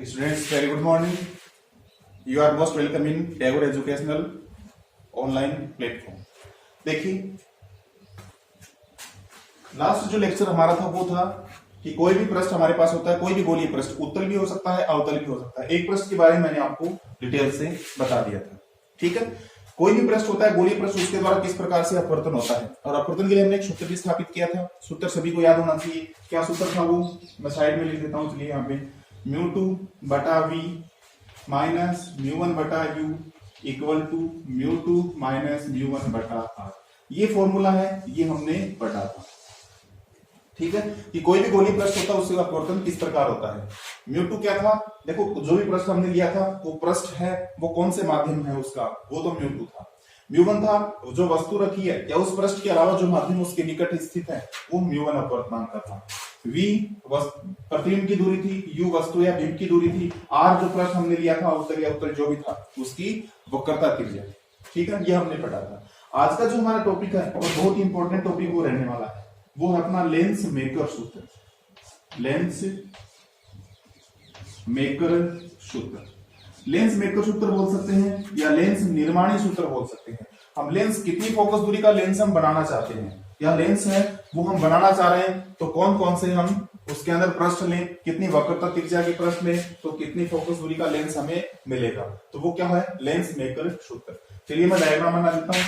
Students, very good morning. You are most welcome in Tagore Educational online platform. देखिए, last जो lecture हमारा था वो था कि कोई भी प्रश्न हमारे पास होता है, कोई भी गोलीय प्रश्न उत्तल भी हो सकता है, अवतल भी हो सकता है। एक प्रश्न के बारे में मैंने आपको डिटेल से बता दिया था, ठीक है। कोई भी प्रश्न होता है गोलीय प्रश्न, उसके द्वारा किस प्रकार से अपवर्तन होता है, और अपवर्तन के लिए हमने एक सूत्र भी स्थापित किया था। सूत्र सभी को याद होना चाहिए। क्या सूत्र था वो, मैं साइड में लिख देता हूं। चलिए, यहाँ पे μ2 बटा v माइनस μ1 बटा u इक्वल टू μ2 माइनस μ1 बटा r। ये फॉर्मूला है, ये हमने पढ़ा था, ठीक है। कि कोई भी गोलीय प्रश्न होता है उसका अपवर्तन किस प्रकार होता है। μ2 क्या था, देखो जो भी प्रश्न हमने लिया था वो प्रश्न है, वो कौन से माध्यम है उसका, वो तो μ2 था। μ1 था जो वस्तु रखी है या उस प्रश्न के अलावा जो माध्यम उसके निकट स्थित है, वो μ1 अपवर्तनांक का था। v प्रतिबिंब की दूरी थी, u वस्तु या बिंब की दूरी थी, r जो प्रश्न हमने लिया था उत्तर या उत्तर जो भी था उसकी वक्रता त्रिज्या, ठीक है। ये हमने पढ़ा था। आज का जो हमारा टॉपिक है और बहुत ही इंपॉर्टेंट टॉपिक वो रहने वाला है, वो है अपना लेंस मेकर सूत्र। लेंस मेकर सूत्र, लेंस मेकर सूत्र बोल सकते हैं या लेंस निर्माणी सूत्र बोल सकते हैं। हम लेंस कितनी फोकस दूरी का लेंस हम बनाना चाहते हैं, या लेंस है वो हम बनाना चाह रहे हैं, तो कौन कौन से हम उसके अंदर प्रश्न लें, कितनी वक्रता त्रिज्या के प्रश्न लें, तो कितनी फोकस दूरी का लेंस हमें मिलेगा, तो वो क्या है, लेंस मेकर सूत्र। चलिए मैं डायग्राम बना देता हूं।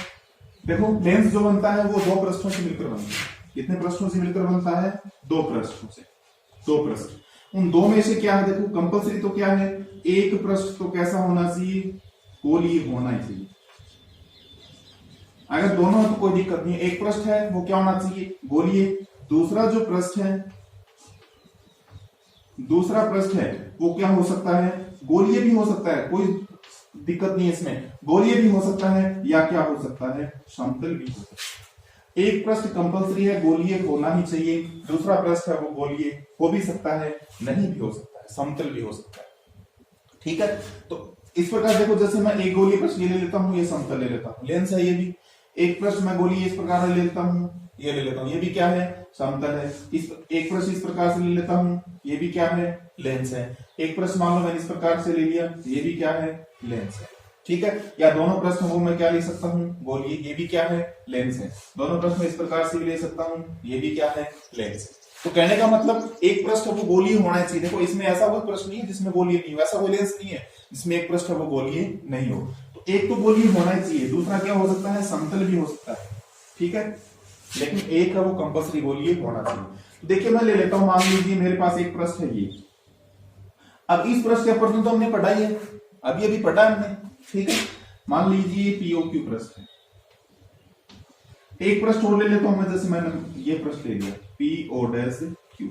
देखो, लेंस जो बनता है वो दो पृष्ठों से मिलकर बनता है। कितने पृष्ठों से मिलकर बनता है, दो पृष्ठों से। दो पृष्ठ, उन दो में से क्या है, देखो कंपल्सरी तो क्या है, एक पृष्ठ तो कैसा होना चाहिए, गोलीय होना ही चाहिए। अगर दोनों है तो कोई दिक्कत नहीं है। एक पृष्ठ है वो क्या होना चाहिए, गोलीय। दूसरा जो पृष्ठ है, दूसरा पृष्ठ है वो क्या हो सकता है, गोलीय भी हो सकता है, कोई दिक्कत नहीं है इसमें। गोलीय भी हो सकता है या क्या हो सकता है, समतल भी हो सकता है। एक पृष्ठ कंपल्सरी है, गोलीय होना ही चाहिए। दूसरा पृष्ठ है वो गोलीय हो भी सकता है, नहीं भी हो सकता है, समतल भी हो सकता है, ठीक है। तो इस प्रकार देखो, जैसे मैं एक गोलीय पृष्ठ ये ले लेता हूं, ये समतल ले लेता हूं, लेंस है ये भी। एक प्रश्न मैं गोलीय इस प्रकार ले लेता हूं, ये ले लेता हूं, ये भी क्या है, समतल है। इस एक प्रश्न इस प्रकार से ले लेता हूं, ये भी क्या है, लेंस है। एक प्रश्न मान लो मैंने इस प्रकार से ले लिया, ये भी क्या है, लेंस है, ठीक है। या दोनों प्रश्न वो मैं क्या ले सकता हूं, गोलीय, ये भी क्या है, लेंस है। दोनों प्रश्न इस प्रकार से भी ले सकता हूं, ये भी क्या है, लेंस है। तो कहने का मतलब एक पृष्ठ वो गोलीय होना चाहिए। देखो, इसमें ऐसा कोई प्रश्न नहीं है जिसमें गोलीय नहीं हो, ऐसा कोई लेंस नहीं है जिसमें एक पृष्ठ वो गोलीय नहीं हो। तो एक तो गोलीय होना ही चाहिए, दूसरा क्या हो सकता है, समतल भी हो सकता है, ठीक है। लेकिन एक है वो कंपल्सरी गोलीय होना चाहिए। तो देखिए, मैं ले लेता हूं, मान लीजिए मेरे पास एक पृष्ठ है ये। अब इस पृष्ठ का प्रश्न तो हमने पढ़ा ही है, अभी पढ़ा हमने, ठीक है। मान लीजिए पीओक्यू पृष्ठ है। एक पृष्ठ और ले लेता हूं मैं, जैसे मैंने ये पृष्ठ ले लिया पीओ डैश क्यू।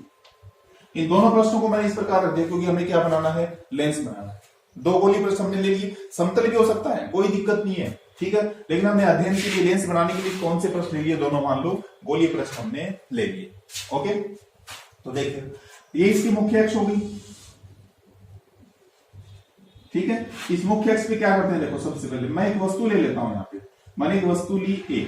इन दोनों प्रश्नों को मैंने इस प्रकार रख दिया क्योंकि हमें क्या बनाना है, लेंस बनाना है। दो गोलीय प्रश्न हमने ले लिए, समतल भी हो सकता है, कोई दिक्कत नहीं है, ठीक है। लेकिन हमने अध्ययन के लिए लेंस बनाने के लिए कौन से प्रश्न ले लिए, दोनों मान लो गोलीय प्रश्न हमने ले लिए, ओके। तो देखिए, ये इसकी मुख्य अक्ष होगी, ठीक है। इस मुख्य अक्ष पे क्या करते हैं, देखो सबसे पहले मैं एक वस्तु ले लेता हूं। यहाँ पे मैंने एक वस्तु ली ए,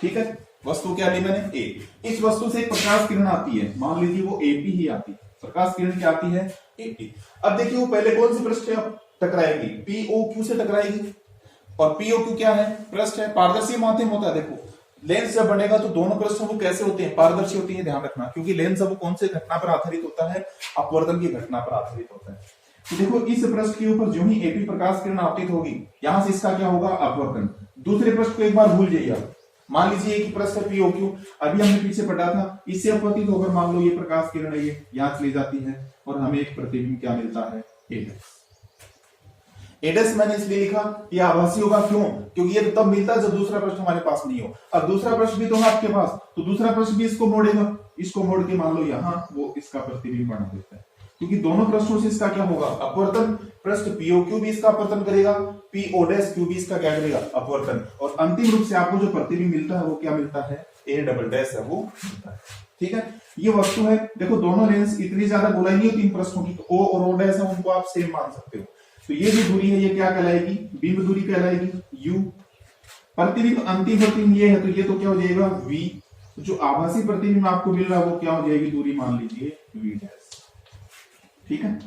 ठीक है। वस्तु क्या ली मैंने, ए। इस वस्तु से एक प्रकाश किरण आती है, मान लीजिए वो एपी ही आती है। प्रकाश किरण क्या आती है, एपी। अब देखिए, वो पहले कौन सी पृष्ठ टकराएगी, पीओक्यू से टकराएगी। और पीओक्यू क्या है, पृष्ठ है, पारदर्शी माध्यम होता है। देखो, लेंस जब बनेगा तो दोनों पृष्ठ वो कैसे होते हैं, पारदर्शी होती है, ध्यान रखना। क्योंकि लेंस वो कौन से घटना पर आधारित होता है, अपवर्तन की घटना पर आधारित होता है। तो देखो, इस पृष्ठ के ऊपर जो ही एपी प्रकाश किरण आपतित होगी, यहां से इसका क्या होगा, अपवर्तन। दूसरे पृष्ठ को एक बार भूल जाइए आप। मान लीजिए एक प्रश्न है पीओक्यू, अभी हमने पीछे पढ़ा था, इससे अपवर्तित होकर मान लो ये प्रकाश किरण है, ये यहां चली जाती है और हमें एक प्रतिबिंब क्या मिलता है, एडस। एडस मैंने इसलिए लिखा, ये आभासी होगा, क्यों, क्योंकि ये तब मिलता है जब दूसरा प्रश्न हमारे पास नहीं हो। अब दूसरा प्रश्न भी तो है आपके पास, तो दूसरा प्रश्न भी इसको मोड़ेगा, इसको मोड़ के मान लो यहां वो इसका प्रतिबिंब बना देता है। क्योंकि दोनों प्रश्नों से इसका क्या होगा, अपवर्तन। पृष्ठ पीओक्यू भी इसका अपवर्तन करेगा, पीओ डैश क्यू भी इसका क्या करेगा, अपवर्तन। और अंतिम रूप से आपको जो प्रतिबिंब मिलता है वो क्या मिलता है, ए डबल डैश है वो मिलता है, ठीक है। ये वस्तु है, देखो दोनों लेंस इतनी ज्यादा गोलाई नहीं होती इन प्रश्नों की, तो ओ और ओ डैश है उनको आप सेम मान सकते हो। तो ये जो दूरी है ये क्या कहलाएगी, बिंब दूरी कहलाएगी, यू। प्रतिबिंब अंतिम प्रतिबिंब ये है, तो ये तो क्या हो जाएगा, वी। जो आभासी प्रतिबिंब आपको मिल रहा है वो क्या हो जाएगी, दूरी मान लीजिए वी डैश, ठीक है।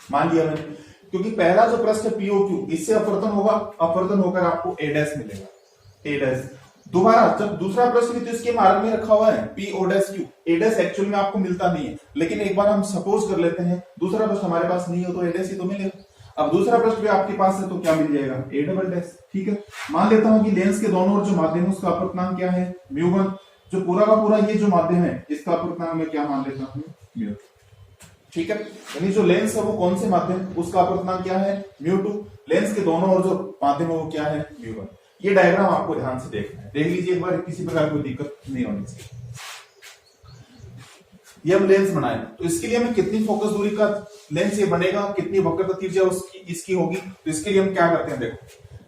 मान लिया मैंने, क्योंकि पहला जो पृष्ठ है पीओक्यू, इससे अपवर्तन होगा, अपवर्तन होकर आपको ए डैश मिलेगा, ए डैश। दोबारा जब दूसरा पृष्ठ भी तो इसके मार्ग में रखा हुआ है पी ओ डैश क्यू, ए डैश एक्चुअल में आपको मिलता नहीं है, लेकिन एक बार हम सपोज कर लेते हैं दूसरा पृष्ठ हमारे पास नहीं हो तो ए डैश ही तो मिलेगा। अब दूसरा पृष्ठ भी आपके पास है तो क्या मिल जाएगा, ए डबल डैश। ठीक है, मान लेता हूं कि लेंस के दोनों ओर जो माध्यम है उसका अपवर्तनांक क्या है, म्यू1। जो पूरा का पूरा ये जो माध्यम है इसका अपवर्तनांक मैं क्या मान लेता हूं, म्यू। ठीक है, यानी जो लेंस है वो कौन से माध्यम, उसका अपवर्तनांक क्या है, म्यू2। लेंस के दोनों ओर जो माध्यम है वो क्या है, म्यू1। ये डायग्राम आपको ध्यान से देखना है, देख लीजिए एक बार, किसी प्रकार की दिक्कत नहीं होनी चाहिए। ये हम लेंस बनाए तो इसके लिए हमें कितनी फोकस दूरी का लेंस ये बनेगा, कितनी वक्रता त्रिज्या उसकी इसकी होगी, तो इसके लिए हम क्या करते हैं, देखो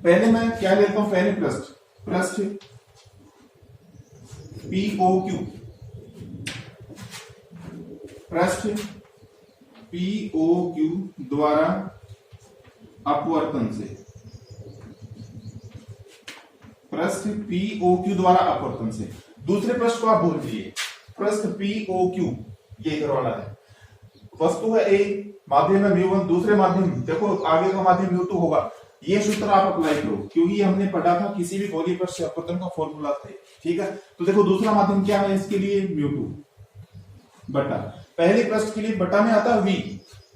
पहले मैं क्या लेता हूं, पहले पृष्ठ POQ, पृष्ठ POQ द्वारा अपवर्तन से, पृष्ठ POQ द्वारा अपवर्तन से। दूसरे पृष्ठ को आप भूल जाइए, पृष्ठ POQ ये इधर वाला है, वस्तु है ए, माध्यम है म्यू1, दूसरे माध्यम देखो आगे का माध्यम म्यू2 होगा। ये सूत्र आप अप्लाई करो क्योंकि हमने पढ़ा था किसी भी गोलीय पृष्ठ से अपवर्तन का फॉर्मूला थे। ठीक है, तो देखो दूसरा माध्यम क्या है इसके लिए, म्यू2 बटा, पहले पृष्ठ के लिए बटा में आता है v,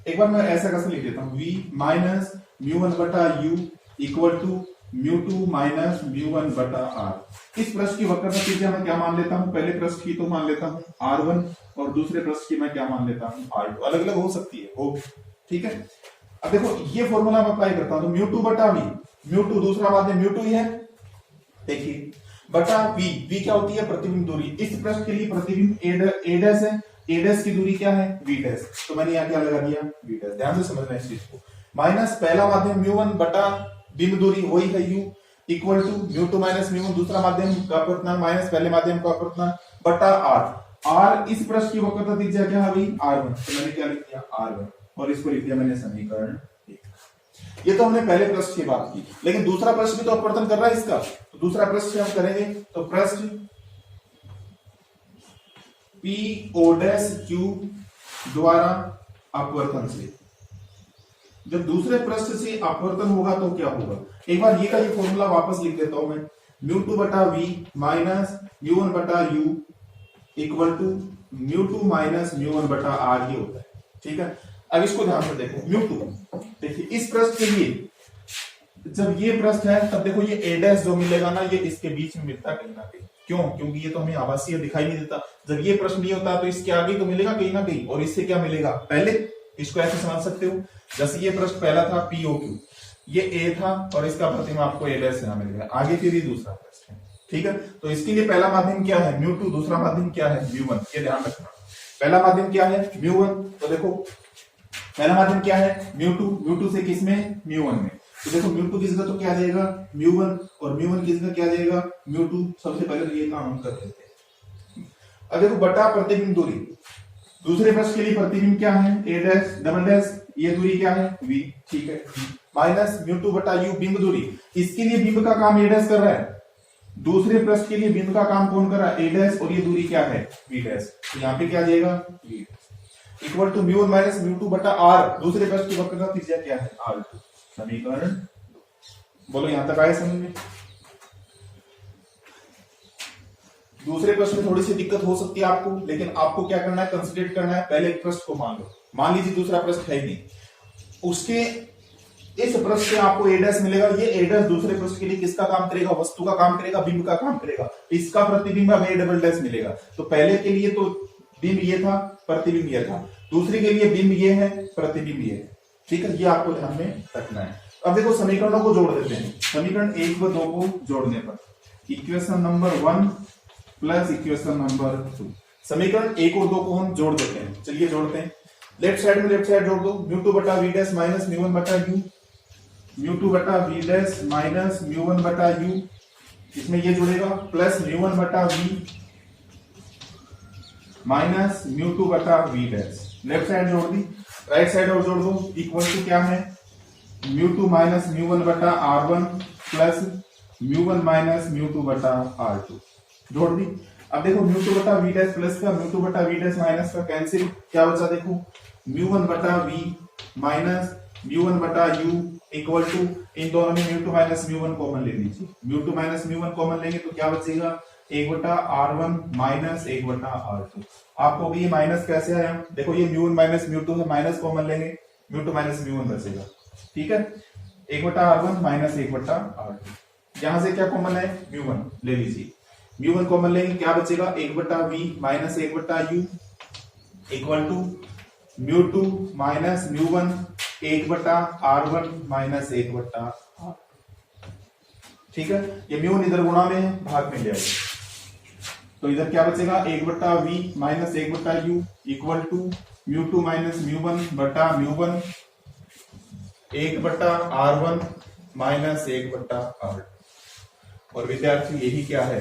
एक बार मैं ऐसा कैसे लिख देता हूं, v माइनस म्यू1 बटा u इक्वल टू म्यू2 माइनस म्यू1 बटा r। इस पृष्ठ की वक्रता त्रिज्या मैं क्या मान लेता हूं, पहले पृष्ठ की तो मान लेता हूं r1 और दूसरे पृष्ठ की मैं क्या मान लेता हूं r2, अलग अलग हो सकती है वो। ठीक है, अब देखो ये फॉर्मूला मैं अप्लाई करता हूं तो म्यू2 बटा v, म्यू2 दूसरा माध्यम म्यू2 ही है, देखिए बटा v क्या होती है, प्रतिबिंब दूरी। इस पृष्ठ के लिए प्रतिबिंब a डैश है, a डैश की दूरी क्या है, v डैश, तो मैंने यहाँ क्या लगा दिया, v डैश। ध्यान से समझना इस चीज को, माइनस पहला माध्यम म्यू1 बटा बिंब दूरी वही है u इक्वल टू म्यू2 माइनस म्यू1 दूसरा माध्यम का अपवर्तनांक माइनस पहले माध्यम का अपवर्तनांक बटा r इस पृष्ठ की वक्रता त्रिज्या क्या है भाई, r1, तो मैंने क्या लिख दिया r1 और इसको लिख दिया मैंने समीकरण 1। ये तो हमने पहले पृष्ठ की बात की, लेकिन दूसरा पृष्ठ भी तो अपवर्तन कर रहा है इसका, तो दूसरा पृष्ठ से हम करेंगे तो पृष्ठ PO'Q द्वारा अपवर्तन से, जब दूसरे पृष्ठ से अपवर्तन होगा तो क्या होगा, एक बार ये का ये फॉर्मूला वापस लिख देता हूं मैं, म्यू2 बटा v माइनस म्यू1 बटा u इक्वल टू म्यू2 माइनस म्यू1 बटा r ये होता है। ठीक है, अब इसको ध्यान से देखो, म्यू2 देखिए इस पृष्ठ के लिए जब ये पृष्ठ है तब देखो ये a डैश जो मिलेगा ना ये इसके बीच में मिलता कहीं ना कहीं, क्यों, क्योंकि ये तो हमें आभासीय दिखाई नहीं देता। जब ये प्रश्न नहीं होता तो इसके आगे तो मिलेगा कहीं ना कहीं, और इससे क्या मिलेगा, पहले इसको ऐसे समझ सकते हो जैसे ये प्रश्न पहला था POQ, ये a था और इसका प्रतिबिंब आपको a डैश यहाँ मिलेगा, आगे फिर ये दूसरा प्रश्न है। ठीक है, तो इसके लिए पहला माध्यम क्या है, म्यू2, दूसरा माध्यम क्या है, म्यू1, ये ध्यान रखना। पहला माध्यम क्या है, म्यू1, तो देखो पहला माध्यम क्या है, म्यू2, म्यू2 से किसमें, म्यू1 में, तो देखो म्यू2 की जगह तो क्या आ जाएगा, म्यू1, और म्यू1 की जगह क्या आ जाएगा, म्यू2। सबसे पहले तो ये काम हम कर लेते हैं। अब देखो बटा प्रतिबिंब दूरी, दूसरे पृष्ठ के लिए प्रतिबिंब क्या है, a डैश डबल डैश, ये दूरी क्या है, v। ठीक है, माइनस म्यू2 बटा u बिंब दूरी, इसके लिए बिंब का काम a डैश कर रहा है, दूसरे पृष्ठ के लिए बिंब का काम कौन कर रहा है, a डैश, और ये दूरी क्या है, v डैश, तो यहाँ पे क्या आ जाएगा, v इक्वल टू म्यू1 माइनस म्यू2 बटा r, दूसरे पृष्ठ की वक्रता त्रिज्या क्या है, r2, समीकरण। बोलो यहां तक आए समझ में। दूसरे प्रश्न में थोड़ी सी दिक्कत हो सकती है आपको, लेकिन आपको क्या करना है, कंसीडर करना है, पहले एक प्रश्न को मान लो, मान लीजिए दूसरा प्रश्न है ही नहीं, उसके इस प्रश्न से आपको a डैश मिलेगा, ये a डैश दूसरे प्रश्न के लिए किसका काम करेगा, वस्तु का काम करेगा, बिंब का काम करेगा, इसका प्रतिबिंब a डबल डैश मिलेगा। तो पहले के लिए तो बिंब ये था, प्रतिबिंब ये था, दूसरे के लिए बिंब ये है, प्रतिबिंब ये है। ठीक है, ये आपको ध्यान में रखना है। अब देखो समीकरणों को जोड़ देते हैं, समीकरण 1 व 2 को जोड़ने पर equation number 1 plus equation number 2, समीकरण 1 और 2 को हम जोड़ देते हैं। चलिए जोड़ते हैं, लेफ्ट साइड में लेफ्ट साइड जोड़ दो, म्यू2 बटा v डैश माइनस म्यू1 बटा u, म्यू2 बटा v डैश माइनस म्यू1 बटा u, इसमें ये जुड़ेगा प्लस म्यू1 बटा v माइनस म्यू2 बटा v डैश, लेफ्ट साइड जोड़ दी, राइट साइड और जोड़ दो, इक्वल टू क्या है, म्यू2 माइनस म्यू1 बटा r1 प्लस म्यू1 माइनस म्यू2 बटा r2, जोड़ दी। अब देखो म्यू2 बटा v डैश प्लस का म्यू2 बटा v डैश माइनस का कैंसिल, क्या बचा देखो, म्यू1 बटा v माइनस म्यू1 बटा यू इक्वल टू, इन दोनों में म्यू2 माइनस म्यू1 कॉमन ले लीजिए। म्यू2 माइनस म्यू1 कॉमन लेंगे तो क्या बचेगा, 1 बटा R1 माइनस 1 बटा R2। आपको भी ये माइनस कैसे आया, देखो ये म्यू1 माइनस म्यू2 है, माइनस कॉमन लेंगे, म्यू2 माइनस म्यू1 बचेगा। ठीक है, 1 बटा R1 माइनस 1 बटा R2। यहां से क्या कॉमन है, म्यू1 ले लीजिए। म्यू1 कॉमन लेंगे क्या बचेगा, 1 बटा V माइनस 1 बटा U इक्वल टू म्यू2 माइनस म्यू1 1 बटा R1 माइनस 1 बटा R। ठीक है, ये म्यू इधर गुणा में भाग में ले आएगा, तो इधर क्या बचेगा, 1 बटा V माइनस 1 बटा U इक्वल टू म्यू2 माइनस म्यू1 बटा म्यू1 1 बटा R1 माइनस 1 बटा R। और विद्यार्थी यही क्या है,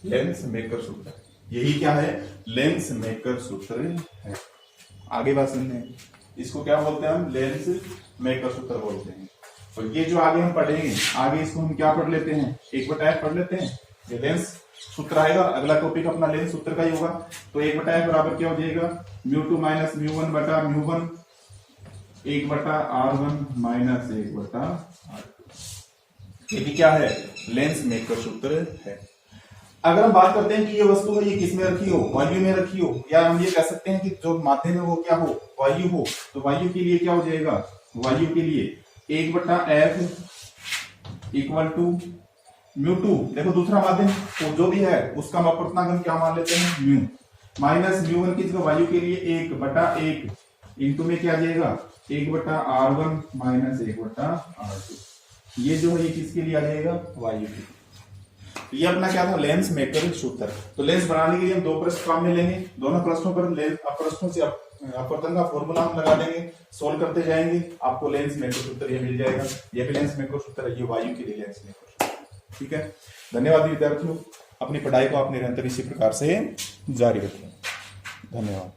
लेंस मेकर सूत्र। यही क्या है, लेंस मेकर सूत्र है। आगे बात सुनने, इसको क्या बोलते हैं हम, लेंस मेकर सूत्र बोलते हैं। और ये जो आगे हम पढ़ेंगे, आगे इसको हम क्या पढ़ लेते हैं, 1/f पढ़ लेते हैं। ये लेंस सूत्र आएगा, अगला टॉपिक अपना लेंस सूत्र का ही होगा। तो 1/f बराबर क्या हो जाएगा, म्यू2 माइनस म्यू1 बटा म्यू1 1 बटा R1 माइनस 1 बटा R2। ये भी क्या है, लेंस मेकर सूत्र है। अगर हम बात करते हैं कि ये वस्तु है, ये किस में रखी हो, वायु में रखी हो, या हम ये कह सकते हैं कि जो माध्यम है वो क्या हो, वायु हो, तो वायु के लिए क्या हो जाएगा, वायु के लिए 1 बटा f इक्वल टू म्यू2। देखो दूसरा माध्यम तो जो भी है उसका हम अपवर्तनांक क्या मान लेते हैं, म्यू माइनस म्यू1 की जगह वायु के लिए 1 बटा 1 इंटू में क्या आ जाएगा, 1 बटा R1 माइनस 1 बटा R2। ये जो है ये किसके लिए आ जाएगा, वायु के। ये अपना क्या था, लेंस मेकर सूत्र। तो लेंस बनाने के लिए हम 2 प्रश्न काम में लेंगे, दोनों प्रश्नों पर प्रश्नों से अपवर्तन का फॉर्मूला हम लगा देंगे, सोल्व करते जाएंगे, आपको लेंस मेकर सूत्र ये मिल जाएगा। ये भी लेंस मेकर सूत्र है, ये वायु के लिए लेंस मेकर सूत्र। ठीक है, धन्यवाद विद्यार्थियों, अपनी पढ़ाई को आप निरंतर इसी प्रकार से जारी रखें। धन्यवाद।